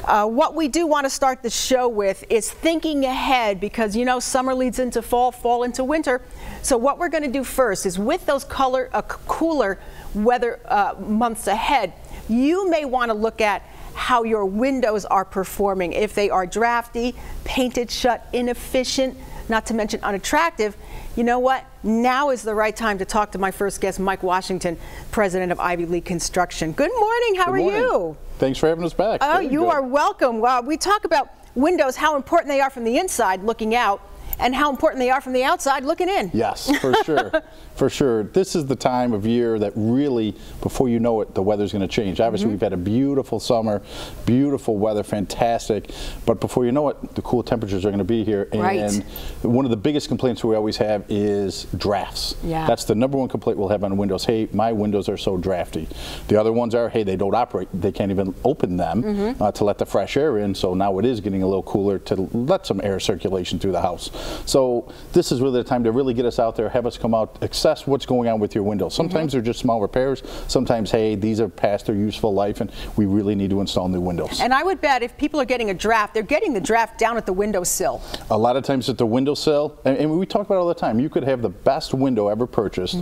What we do want to start the show with is thinking ahead, because you know summer leads into fall, fall into winter. So what we're going to do first is, with those cooler weather months ahead, you may want to look at how your windows are performing. If they are drafty, painted shut, inefficient, not to mention unattractive, you know what? Now is the right time to talk to my first guest, Mike Washington, president of Ivy League Construction. Good morning. How are you? Thanks for having us back. Oh, you are welcome. Well, we talk about windows, how important they are from the inside looking out, and how important they are from the outside looking in. Yes, for sure. For sure. This is the time of year that really, before you know it, the weather's going to change. Obviously, we've had a beautiful summer, beautiful weather, fantastic. But before you know it, the cool temperatures are going to be here. And one of the biggest complaints we always have is drafts. Yeah. That's the #1 complaint we'll have on windows. Hey, my windows are so drafty. The other ones are, hey, they don't operate. They can't even open them to let the fresh air in. So now it is getting a little cooler to let some air circulation through the house. So this is really the time to really get us out there, have us come out, assess what's going on with your windows. Sometimes they're just small repairs. Sometimes, hey, these are past their useful life and we really need to install new windows. And I would bet if people are getting a draft, they're getting the draft down at the windowsill. A lot of times at the windowsill, and we talk about it all the time, you could have the best window ever purchased,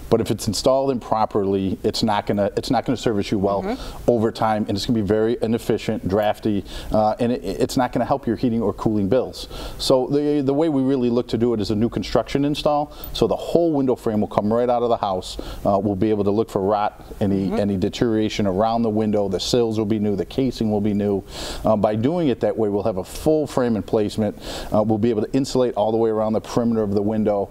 but if it's installed improperly, it's not gonna service you well over time, and it's gonna be very inefficient, drafty, and it's not gonna help your heating or cooling bills. So the way we really look to do it is a new construction install. So the whole window frame will come right out of the house. We'll be able to look for rot, any deterioration around the window. The sills will be new, the casing will be new. By doing it that way, we'll have a full frame and placement. We'll be able to insulate all the way around the perimeter of the window,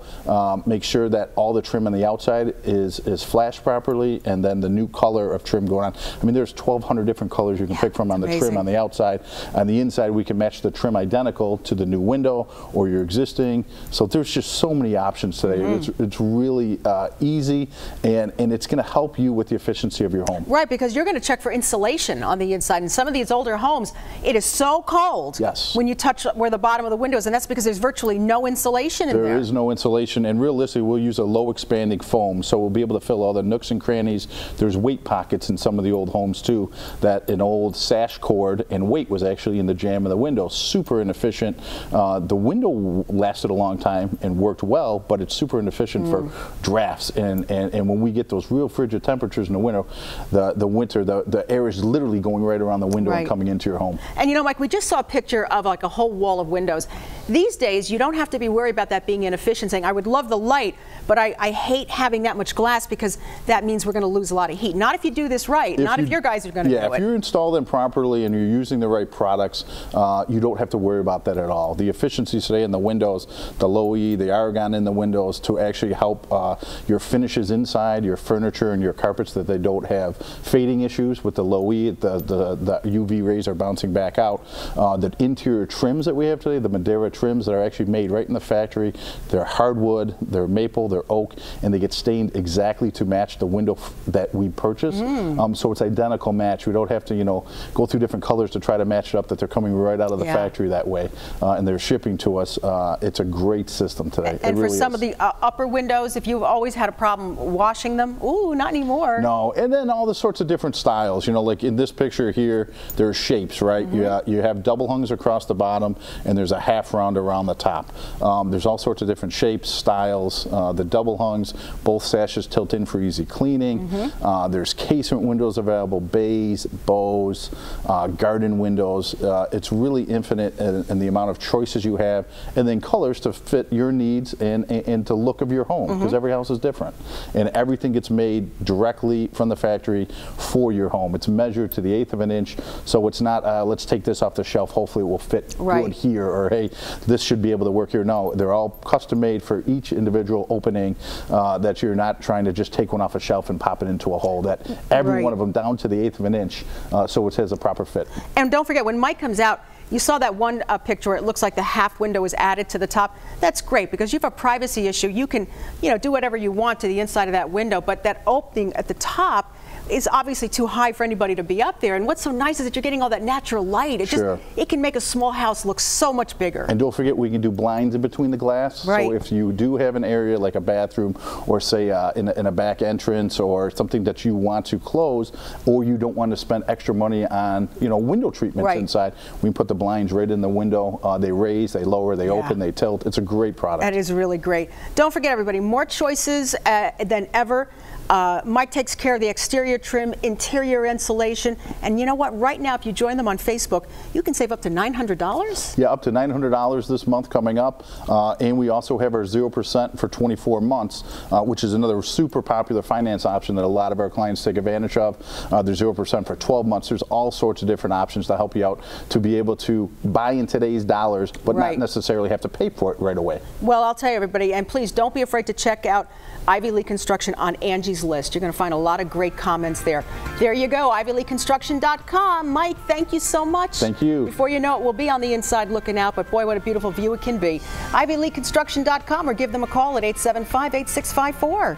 make sure that all the trim on the outside is flashed properly, and then the new color of trim going on. I mean, there's 1,200 different colors you can pick from on the trim on the outside. On the inside, we can match the trim identical to the new window or your existing. So there's just so many options today. It's really easy, and it's going to help you with the efficiency of your home. Right, because you're going to check for insulation on the inside. In some of these older homes, it is so cold when you touch where the bottom of the window is, and that's because there's virtually no insulation in there. There is no insulation, and realistically, we'll use a low expanding foam, so we'll be able to fill all the nooks and crannies. There's weight pockets in some of the old homes too, that an old sash cord and weight was actually in the jamb of the window. Super inefficient. The window lasted a long time and worked well, but it's super inefficient for drafts, and when we get those real frigid temperatures in the winter, the air is literally going right around the window and coming into your home. And you know, Mike, we just saw a picture of like a whole wall of windows. These days, you don't have to be worried about that being inefficient, saying, I would love the light, but I hate having that much glass because that means we're going to lose a lot of heat. Not if you do this right, not if your guys are going to do it. Yeah, if you install them properly and you're using the right products, you don't have to worry about that at all. The efficiencies today in the windows, the low E, the argon in the windows, to actually help your finishes inside, your furniture and your carpets, that they don't have fading issues with the low E, the UV rays are bouncing back out. The interior trims that we have today, the Madeira trims that are actually made right in the factory, they're hardwood, they're maple, they're oak, and they get stained exactly to match the window that we purchased. So it's identical match. We don't have to, you know, go through different colors to try to match it up, that they're coming right out of the factory that way, and they're shipping to us. It's a great system today. And for some of the upper windows, if you've always had a problem washing them, ooh, not anymore. No, and then all the sorts of different styles. You know, like in this picture here, there are shapes, right? You have double hungs across the bottom, and there's a half round around the top. There's all sorts of different shapes, styles. The double hungs, both sashes tilt in for easy cleaning. There's casement windows available, bays, bows, garden windows. It's really infinite in the amount of choices you have, and then colors to fit your needs and the look of your home, because every house is different, and everything gets made directly from the factory for your home. It's measured to the 1/8 of an inch, so it's not let's take this off the shelf, hopefully it will fit good here, or hey, this should be able to work here. No, they're all custom made for each individual opening, that you're not trying to just take one off a shelf and pop it into a hole, that every one of them down to the 1/8 of an inch, so it has a proper fit. And don't forget, when Mike comes out, you saw that one picture where it looks like the half window is added to the top. That's great, because you have a privacy issue. You can, you know, do whatever you want to the inside of that window, but that opening at the top is obviously too high for anybody to be up there. And what's so nice is that you're getting all that natural light. It just, it can make a small house look so much bigger. And don't forget, we can do blinds in between the glass. Right. So if you do have an area like a bathroom, or say in a back entrance, or something that you want to close, or you don't want to spend extra money on, you know, window treatments inside, we can put the blinds right in the window. They raise, they lower, they open, they tilt. It's a great product. That is really great. Don't forget, everybody, more choices than ever. Mike takes care of the exterior trim, interior insulation, and you know what? Right now, if you join them on Facebook, you can save up to $900. Yeah, up to $900 this month coming up, and we also have our 0% for 24 months, which is another super popular finance option that a lot of our clients take advantage of. There's 0% for 12 months. There's all sorts of different options to help you out to be able to buy in today's dollars, but not necessarily have to pay for it right away. Well, I'll tell you, everybody, and please don't be afraid to check out Ivy Lee Construction on Angie's List. You're going to find a lot of great comments there. There you go, ivyleeconstruction.com. Mike, thank you so much. Thank you. Before you know it, we'll be on the inside looking out, but boy, what a beautiful view it can be. ivyleeconstruction.com, or give them a call at 875-8654.